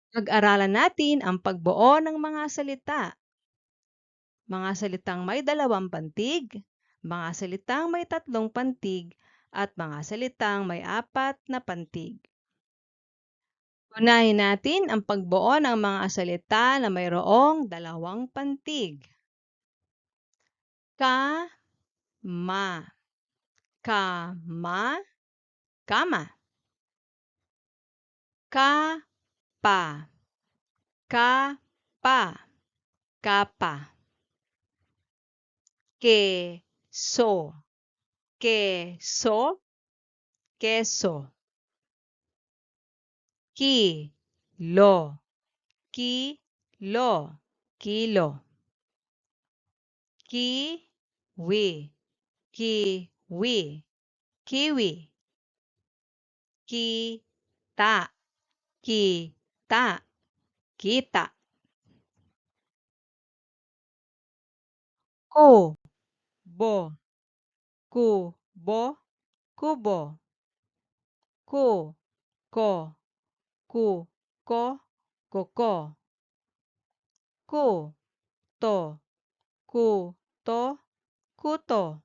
Pag-aralan natin ang pagbuo ng mga salita. Mga salitang may dalawang pantig, mga salitang may tatlong pantig, at mga salitang may apat na pantig. Unahin natin ang pagbuo ng mga salita na mayroong dalawang pantig. Ka, ma, kama, kama. Ka, pa, kapa, kapa. Keso, keso, keso. Kilo, kilo, kilo. Kiwi, kiwi, kiwi. Kita, kita, kita. Kubo, kubo, kubo. Kuko, kuko, kuko. Kuto, kuto, kuto.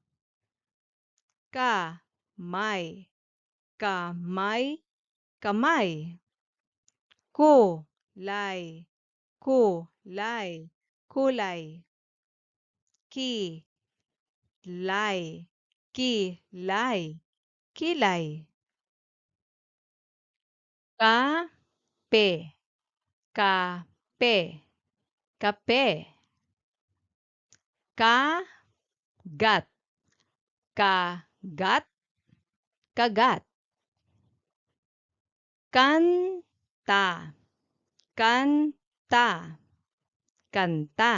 Kamay, kamay, kamay. Kulay, kulay, kulay. Kilay, kilay, kilay. Kape, kape, kape. Kagat, kagat, kagat. Kanta, kanta, kanta.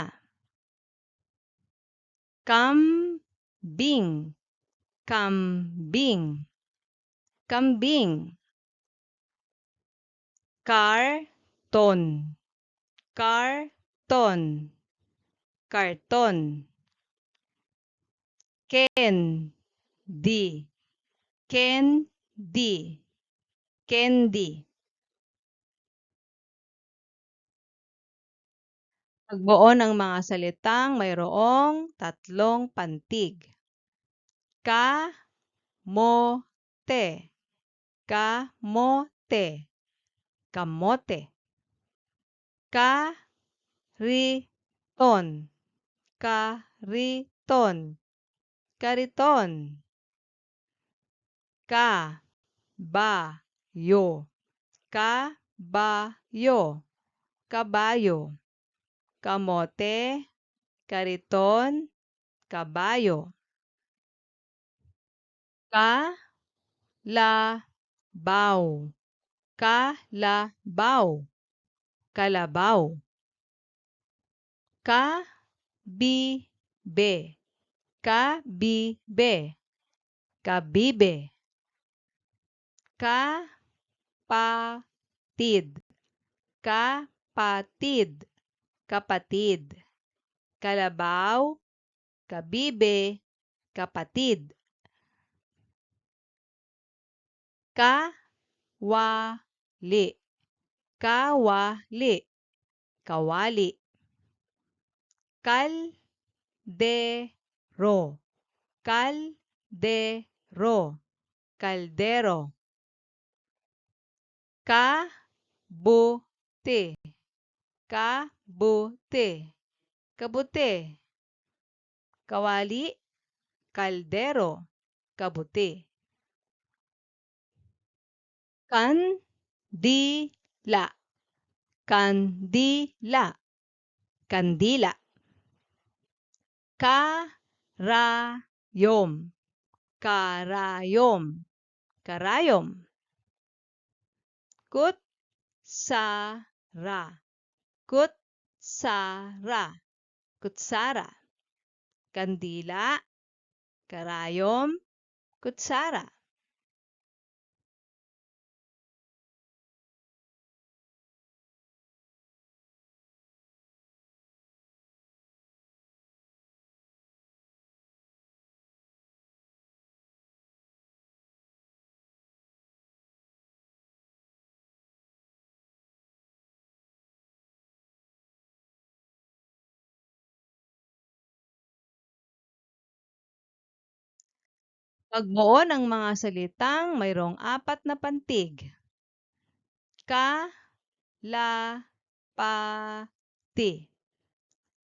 Kambing, kambing, kambing. Karton, karton, karton. Candy, candy, candy. Pagbuo ng mga salitang mayroong tatlong pantig. Kamote, kamote, kamote. Kariton, kariton, kariton. Kabayo, kabayo, kabayo. Kamote, kariton, kabayo. Kalabaw, kalabaw, kalabaw. Kabibe, kabibe, kabibe. Kapatid, kapatid, kapatid. Kalabaw, kabibe, kapatid. Kawali, kawali, kawali. Kaldero, kaldero, kaldero. Kabuti, kabuti, kabuti. Kawali, kaldero, kabuti. Kandila, kandila, kandila. Karayom, karayom, karayom. Kutsara, kutsara, kutsara. Kandila, karayom, kutsara. Pagbuo ng mga salitang mayroong 4 na pantig. Kalapati,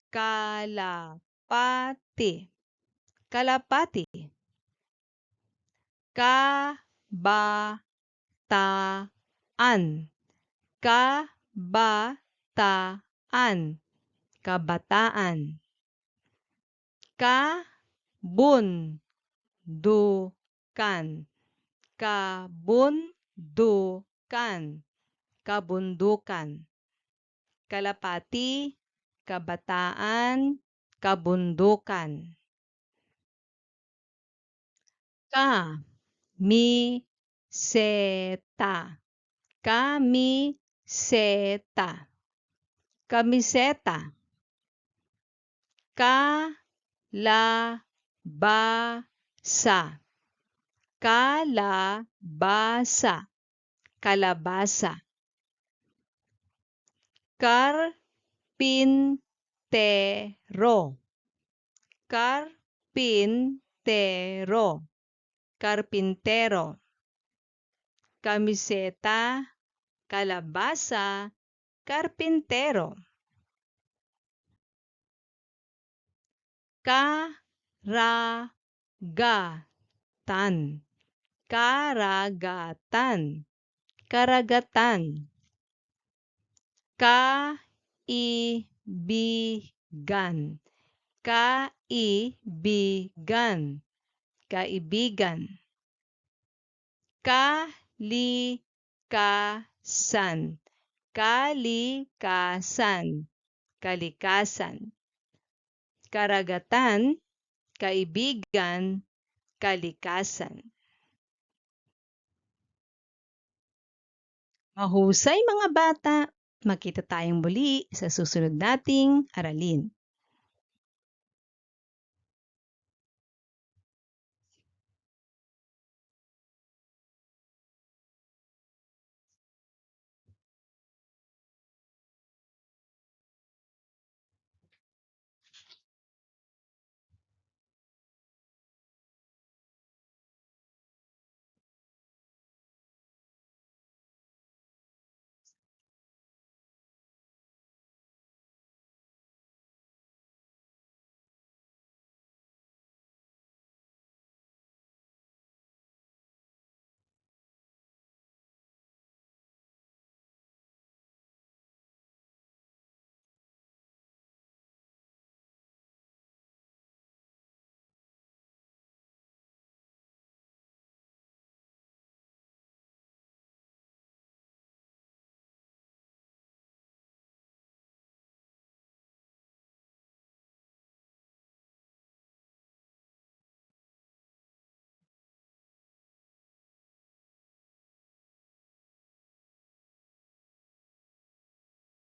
kalapati, kalapati. Kabataan, kabataan, kabataan. Kabundukan, kabundukan, kabundukan. Kalapati, kabataan, kabundukan. Kamiseta, kamiseta, kamiseta. Kalabasa, kalabasa, kalabasa. Karpintero, karpintero, karpintero. Kamiseta, kalabasa, karpintero. Karagatan, karagatan, karagatan. Kaibigan, kaibigan, kaibigan. Kalikasan, kalikasan, kalikasan. Karagatan, kaibigan, kalikasan. Mahusay mga bata! Magkita tayong muli sa susunod nating aralin.